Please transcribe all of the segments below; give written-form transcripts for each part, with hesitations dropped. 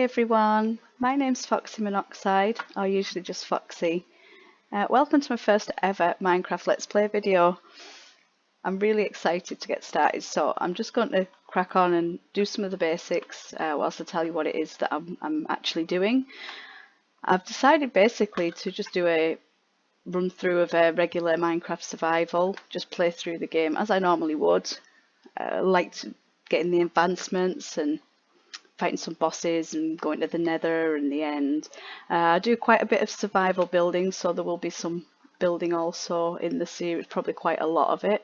everyone, my name's Foxy Monoxide, or usually just Foxy. Welcome to my first ever Minecraft Let's Play video. I'm really excited to get started, so I'm just going to crack on and do some of the basics whilst I tell you what it is that I'm actually doing. I've decided basically to just do a run through of a regular Minecraft survival, just play through the game as I normally would. Like to get in the advancements and fighting some bosses and going to the nether in the end. I do quite a bit of survival building, so there will be some building also in the series, probably quite a lot of it.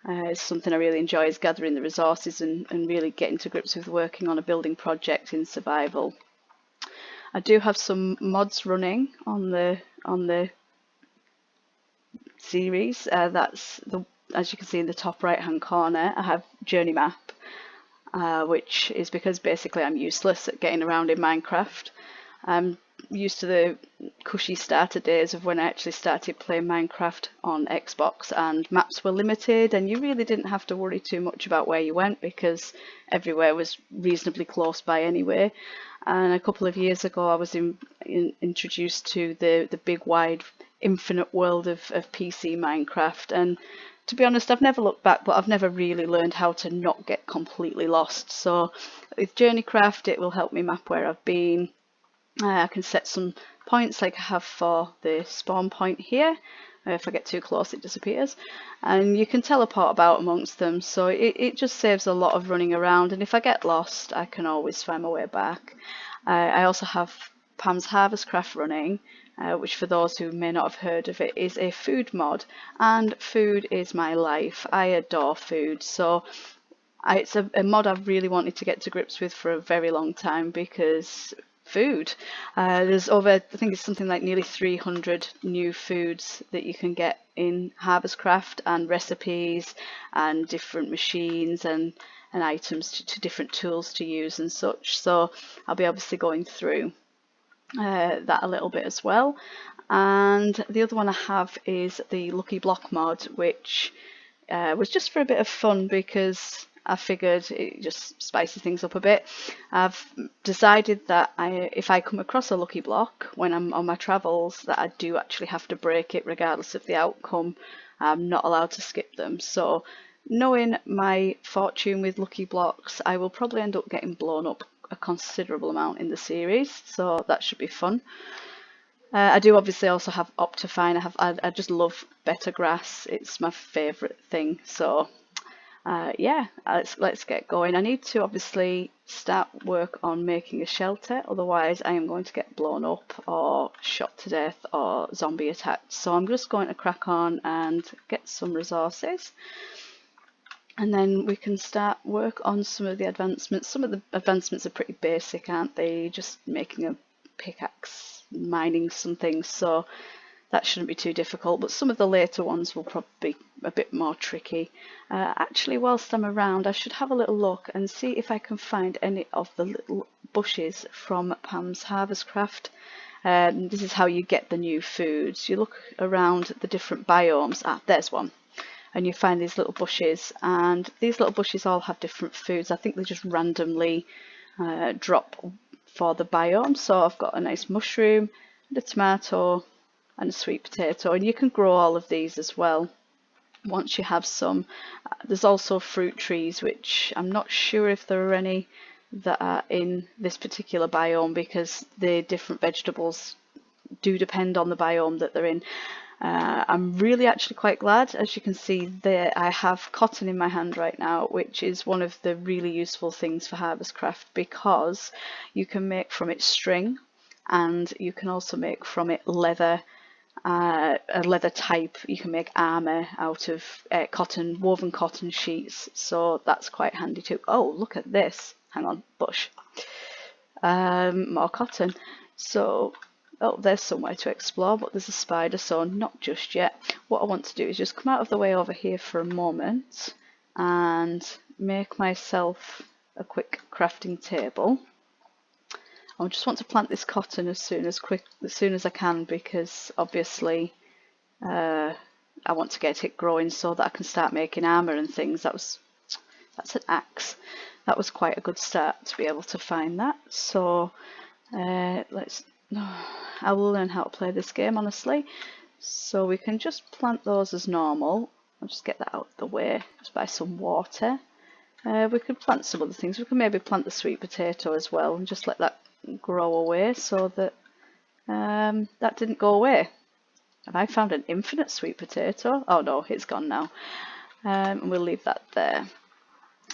It's something I really enjoy, is gathering the resources and really getting to grips with working on a building project in survival. I do have some mods running on the series. That's as you can see in the top right hand corner, I have journey map. Which is because basically I'm useless at getting around in Minecraft. I'm used to the cushy starter days of when I actually started playing Minecraft on Xbox, and maps were limited and you really didn't have to worry too much about where you went because everywhere was reasonably close by anyway. And a couple of years ago I was introduced to the big wide infinite world of PC Minecraft, and to be honest, I've never looked back, but I've never really learned how to not get completely lost. So with Journeycraft, it will help me map where I've been. I can set some points like I have for the spawn point here. If I get too close, it disappears. And you can teleport about amongst them, so it just saves a lot of running around. And if I get lost, I can always find my way back. I also have Pam's Harvest Craft running, which for those who may not have heard of it is a food mod, and food is my life. I adore food, so it's a mod I've really wanted to get to grips with for a very long time because food. There's over, I think it's something like nearly 300 new foods that you can get in Harvest Craft, and recipes and different machines and items to different tools to use and such. So I'll be obviously going through that a little bit as well. And the other one I have is the Lucky Block mod, which was just for a bit of fun because I figured it just spices things up a bit. I've decided that if I come across a lucky block when I'm on my travels, that I do actually have to break it regardless of the outcome. I'm not allowed to skip them. So knowing my fortune with lucky blocks, I will probably end up getting blown up a considerable amount in the series, so that should be fun. I do obviously also have Optifine. I just love better grass. It's my favourite thing. So yeah, let's get going. I need to obviously start work on making a shelter, otherwise I am going to get blown up or shot to death or zombie attacked. So I'm just going to crack on and get some resources, and then we can start work on some of the advancements. Some of the advancements are pretty basic, aren't they? Just making a pickaxe, mining some things, so that shouldn't be too difficult. But some of the later ones will probably be a bit more tricky. Actually, whilst I'm around, I should have a little look and see if I can find any of the little bushes from Pam's Harvest Craft. This is how you get the new foods. You look around the different biomes. There's one. And you find these little bushes, and these little bushes all have different foods. I think they just randomly drop for the biome. So I've got a nice mushroom, a tomato and a sweet potato, and you can grow all of these as well once you have some. There's also fruit trees, which I'm not sure if there are any that are in this particular biome because the different vegetables do depend on the biome that they're in. I'm really actually quite glad, as you can see there, I have cotton in my hand right now, which is one of the really useful things for Harvest Craft because you can make from it string, and you can also make from it leather, a leather type. You can make armour out of cotton, woven cotton sheets, so that's quite handy too. Oh, look at this. Hang on, bush. More cotton. So oh, there's somewhere to explore, but there's a spider, so not just yet. What I want to do is just come out of the way over here for a moment and make myself a quick crafting table. I just want to plant this cotton as soon as I can, because obviously I want to get it growing so that I can start making armour and things. That's an axe. that was quite a good start to be able to find that. So I will learn how to play this game, honestly. So we can just plant those as normal. I'll just get that out of the way, just by some water. We could plant some other things. We could maybe plant the sweet potato as well and just let that grow away so that that didn't go away. Have I found an infinite sweet potato? Oh no, it's gone now. And we'll leave that there.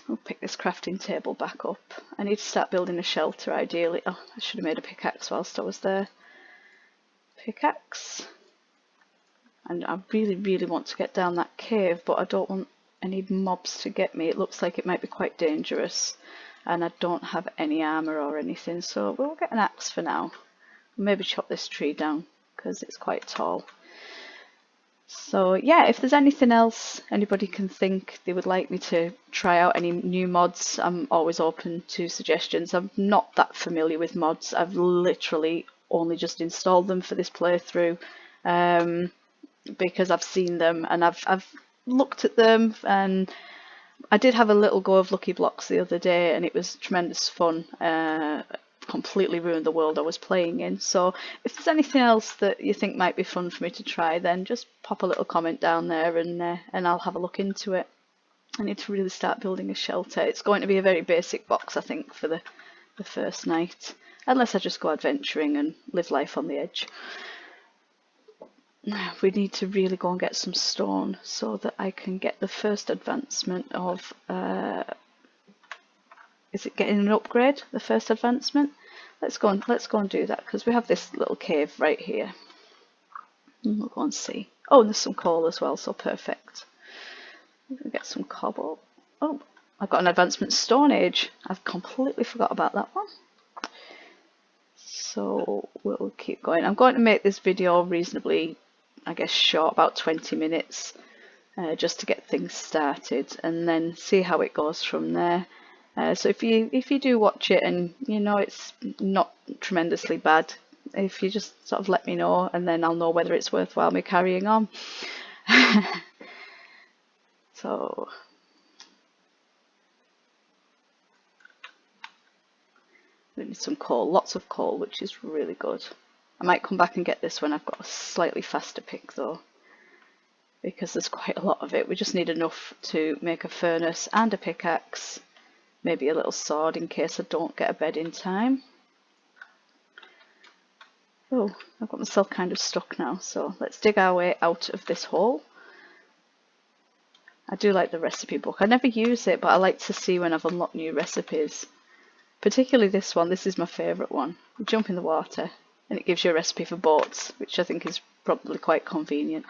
We'll pick this crafting table back up. I need to start building a shelter ideally. Oh, I should have made a pickaxe whilst I was there. Pickaxe. And I really want to get down that cave, but I don't want any mobs to get me. It looks like it might be quite dangerous, and I don't have any armour or anything, so we'll get an axe for now. Maybe chop this tree down because it's quite tall. So yeah, if there's anything else anybody can think they would like me to try out, any new mods, I'm always open to suggestions. I'm not that familiar with mods. I've literally only just installed them for this playthrough because I've seen them and I've looked at them, and I did have a little go of Lucky Blocks the other day and it was tremendous fun. Completely ruined the world I was playing in. So if there's anything else that you think might be fun for me to try, then just pop a little comment down there and I'll have a look into it. I need to really start building a shelter. It's going to be a very basic box, I think, for the first night, unless I just go adventuring and live life on the edge. We need to really go and get some stone so that I can get the first advancement of is it getting an upgrade, the first advancement? Let's go and do that, because we have this little cave right here. We'll go and see. Oh, and there's some coal as well, so perfect. We'll get some cobble. Oh, I've got an advancement Stone Age. I've completely forgot about that one. So we'll keep going. I'm going to make this video reasonably, I guess, short, about 20 minutes, just to get things started, and then see how it goes from there. So if you do watch it and you know it's not tremendously bad, if you just sort of let me know, and then I'll know whether it's worthwhile me carrying on. So we need some coal, lots of coal, which is really good. I might come back and get this when I've got a slightly faster pick though, because there's quite a lot of it. We just need enough to make a furnace and a pickaxe. Maybe a little sword in case I don't get a bed in time. Oh, I've got myself kind of stuck now, so let's dig our way out of this hole. I do like the recipe book. I never use it, but I like to see when I've unlocked new recipes. Particularly this one. This is my favourite one. You jump in the water and it gives you a recipe for boats, which I think is probably quite convenient.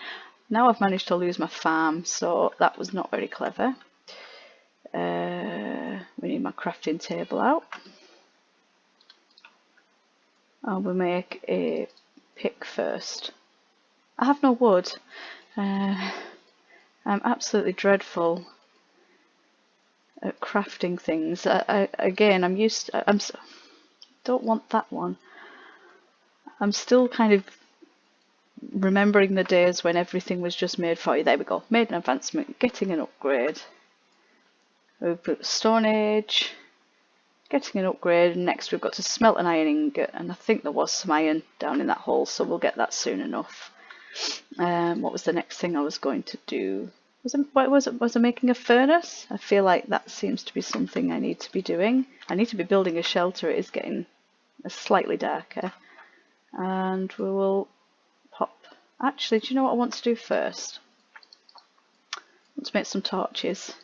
Now I've managed to lose my farm, so that was not very clever. We need my crafting table out. I will make a pick first. I have no wood. I'm absolutely dreadful at crafting things. Again, don't want that one. I'm still kind of remembering the days when everything was just made for you. There we go. Made an advancement, getting an upgrade. We've got Stone Age, getting an upgrade, and next we've got to smelt an iron ingot, and I think there was some iron down in that hole, so we'll get that soon enough. What was the next thing I was going to do? Was I making a furnace? I feel like that seems to be something I need to be doing. I need to be building a shelter. It is getting slightly darker, and we will pop. Actually, do you know what I want to do first? Let's make some torches,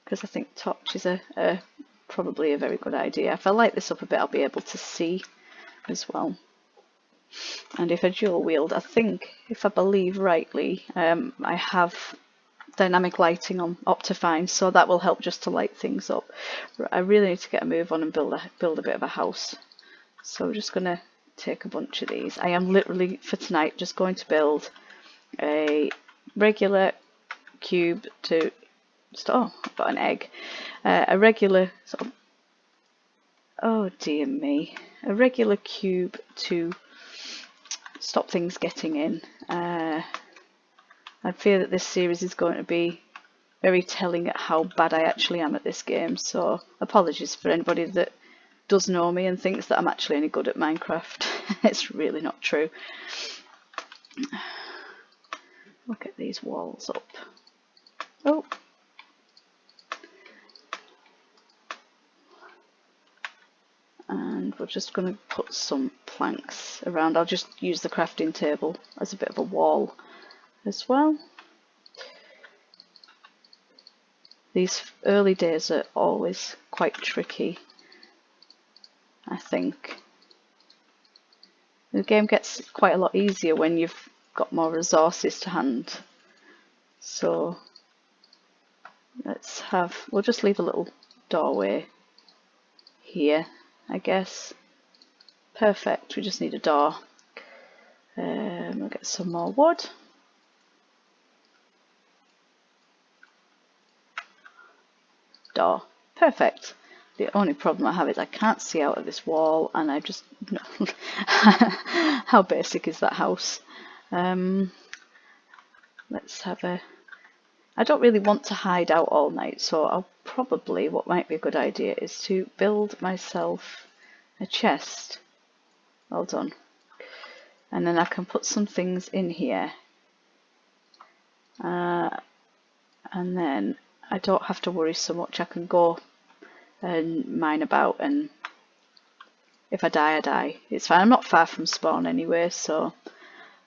because I think torches are probably a very good idea. If I light this up a bit, I'll be able to see as well. And if I dual wield, I think, if I believe rightly, I have dynamic lighting on Optifine, so that will help just to light things up. I really need to get a move on and build a bit of a house. So we're just going to take a bunch of these. I am literally, for tonight, just going to build a regular cube to... Oh, I've got an egg. A regular sort of... Oh dear me. A regular cube to stop things getting in. I fear that this series is going to be very telling at how bad I actually am at this game. So apologies for anybody that does know me and thinks that I'm actually any good at Minecraft. It's really not true. Look at these walls up. Oh. And we're just going to put some planks around. I'll just use the crafting table as a bit of a wall as well. These early days are always quite tricky, I think. The game gets quite a lot easier when you've got more resources to hand. So we'll just leave a little doorway here, I guess. Perfect, we just need a door. We'll get some more wood. Door. Perfect. The only problem I have is I can't see out of this wall, and I just how basic is that house? Let's have a. I don't really want to hide out all night, so I'll probably, what might be a good idea is to build myself a chest. Well done. And then I can put some things in here, and then I don't have to worry so much. I can go and mine about, and if I die, I die. It's fine. I'm not far from spawn anyway, so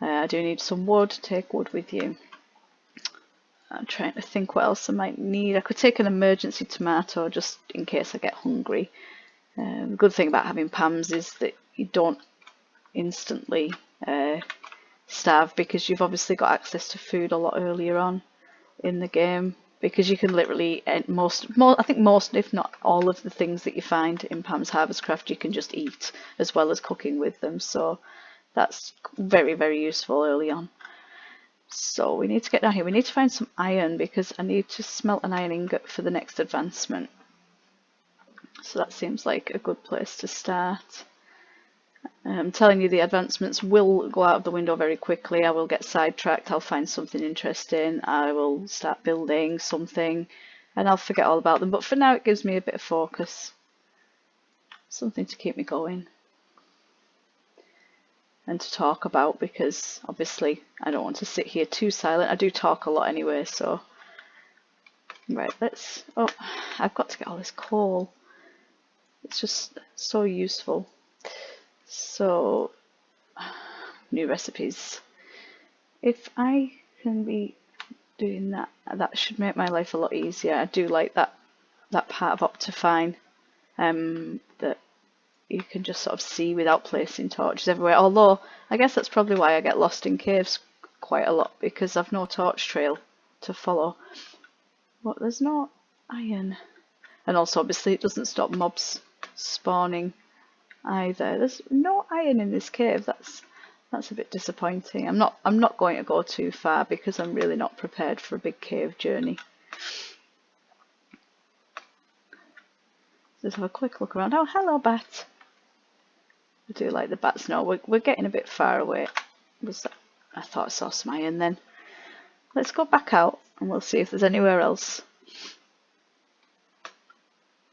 I do need some wood. Take wood with you. I'm trying to think what else I might need. I could take an emergency tomato just in case I get hungry. The good thing about having PAMs is that you don't instantly starve, because you've obviously got access to food a lot earlier on in the game, because you can literally I think most if not all of the things that you find in Pam's Harvest Craft you can just eat as well as cooking with them, so that's very, very useful early on. So we need to get down here. We need to find some iron because I need to smelt an iron ingot for the next advancement, so that seems like a good place to start. I'm telling you, the advancements will go out of the window very quickly. I will get sidetracked, I'll find something interesting, I will start building something, and I'll forget all about them. But for now it gives me a bit of focus, something to keep me going, and to talk about, because obviously I don't want to sit here too silent. I do talk a lot anyway, so... Right, oh, I've got to get all this coal. It's just so useful. So, new recipes. If I can be doing that, that should make my life a lot easier. I do like that part of Optifine, that you can just sort of see without placing torches everywhere. Although, I guess that's probably why I get lost in caves quite a lot, because I've no torch trail to follow. But there's no iron. And also, obviously, it doesn't stop mobs spawning either. There's no iron in this cave. That's a bit disappointing. I'm not going to go too far because I'm really not prepared for a big cave journey. Let's have a quick look around. Oh, hello, bat. I do like the bats. No, we're getting a bit far away. I thought I saw some iron then. Let's go back out and we'll see if there's anywhere else.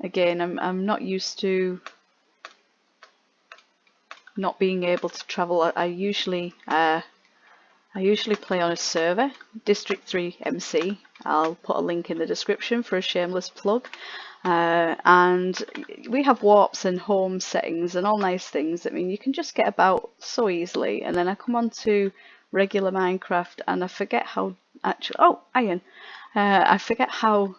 Again, I'm not used to not being able to travel. I usually play on a server, District 3 MC. I'll put a link in the description for a shameless plug. And we have warps and home settings and all nice things. I mean, you can just get about so easily. And then I come on to regular Minecraft and I forget how iron. I forget how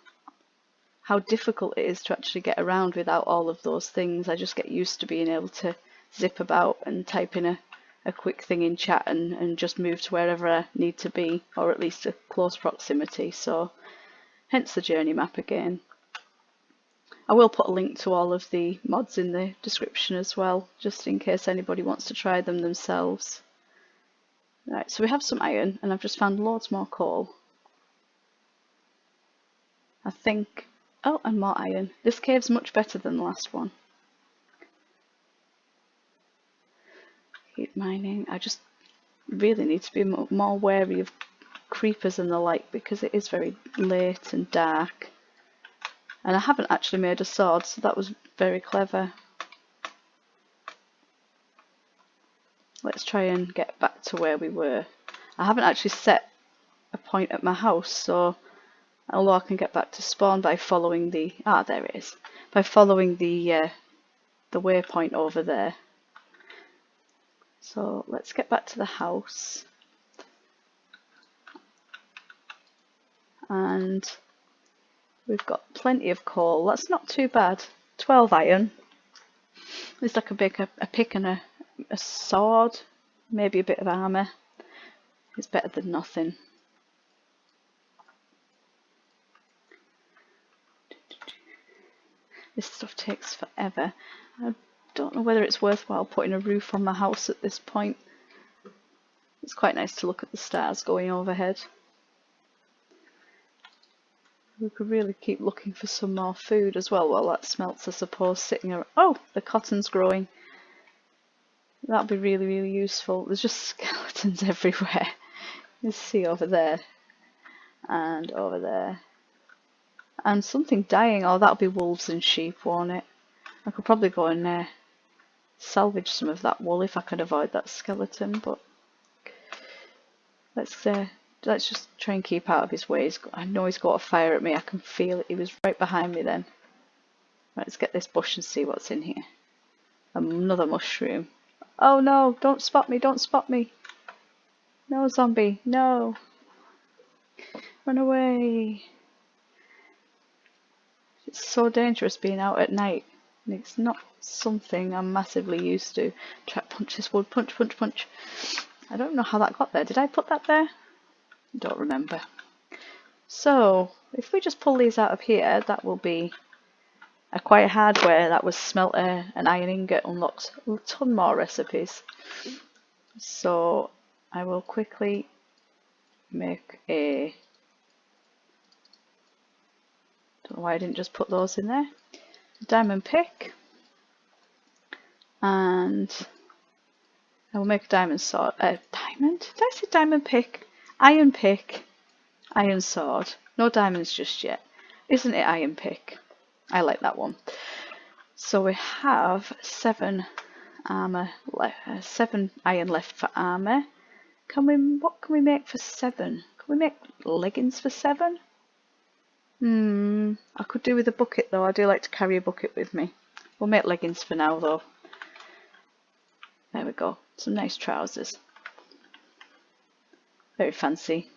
difficult it is to actually get around without all of those things. I just get used to being able to zip about and type in a quick thing in chat and just move to wherever I need to be, or at least a close proximity. So hence the journey map again. I will put a link to all of the mods in the description as well, just in case anybody wants to try them themselves. Right, so we have some iron and I've just found loads more coal. I think, oh, and more iron. This cave's much better than the last one. Keep mining. I just really need to be more wary of creepers and the like because it is very late and dark. And I haven't actually made a sword, so that was very clever. Let's try and get back to where we were. I haven't actually set a point at my house, so although I can get back to spawn by following the there it is. By following the waypoint over there. So let's get back to the house. And we've got plenty of coal. That's not too bad. 12 iron. It's like a pick and a sword. Maybe a bit of armour. It's better than nothing. This stuff takes forever. I don't know whether it's worthwhile putting a roof on my house at this point. It's quite nice to look at the stars going overhead. We could really keep looking for some more food as well while that smelts, I suppose, sitting around. Oh, the cotton's growing. That'd be really, really useful. There's just skeletons everywhere. You see over there and over there. And something dying. Oh, that'll be wolves and sheep, won't it? I could probably go and salvage some of that wool if I could avoid that skeleton, but let's just try and keep out of his way. I know he's got a fire at me. I can feel it. He was right behind me then. Right, let's get this bush and see what's in here. Another mushroom. Oh no, don't spot me, don't spot me. No, zombie, no. Run away. It's so dangerous being out at night. And it's not something I'm massively used to. Try to punch this wood. Punch, punch, punch. I don't know how that got there. Did I put that there? I don't remember. So, if we just pull these out of here, that will be acquire hardware. That was smelter and iron ingot. Unlocks a ton more recipes. So, I will quickly make a... Don't know why I didn't just put those in there. Diamond pick. And I will make a diamond sword. Diamond? Did I say diamond pick? Iron pick. Iron sword. No diamonds just yet. Isn't it iron pick? I like that one. So we have 7 armor left. 7 iron left for armor. What can we make for 7? Can we make leggings for 7? I could do with a bucket though. I do like to carry a bucket with me. We'll make leggings for now though. There we go. Some nice trousers. Very fancy.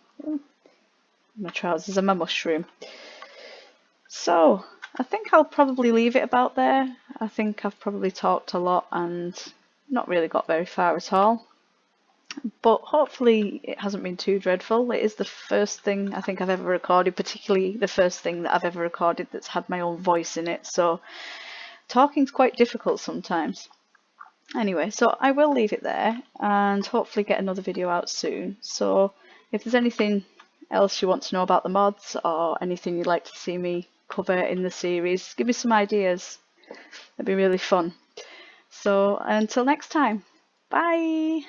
My trousers and my mushroom. So, I think I'll probably leave it about there. I think I've probably talked a lot and not really got very far at all. But hopefully it hasn't been too dreadful. It is the first thing I think I've ever recorded, particularly the first thing that I've ever recorded that's had my own voice in it. So, talking's quite difficult sometimes. Anyway, so I will leave it there and hopefully get another video out soon. So if there's anything else you want to know about the mods or anything you'd like to see me cover in the series, give me some ideas. It'd be really fun. So until next time, bye!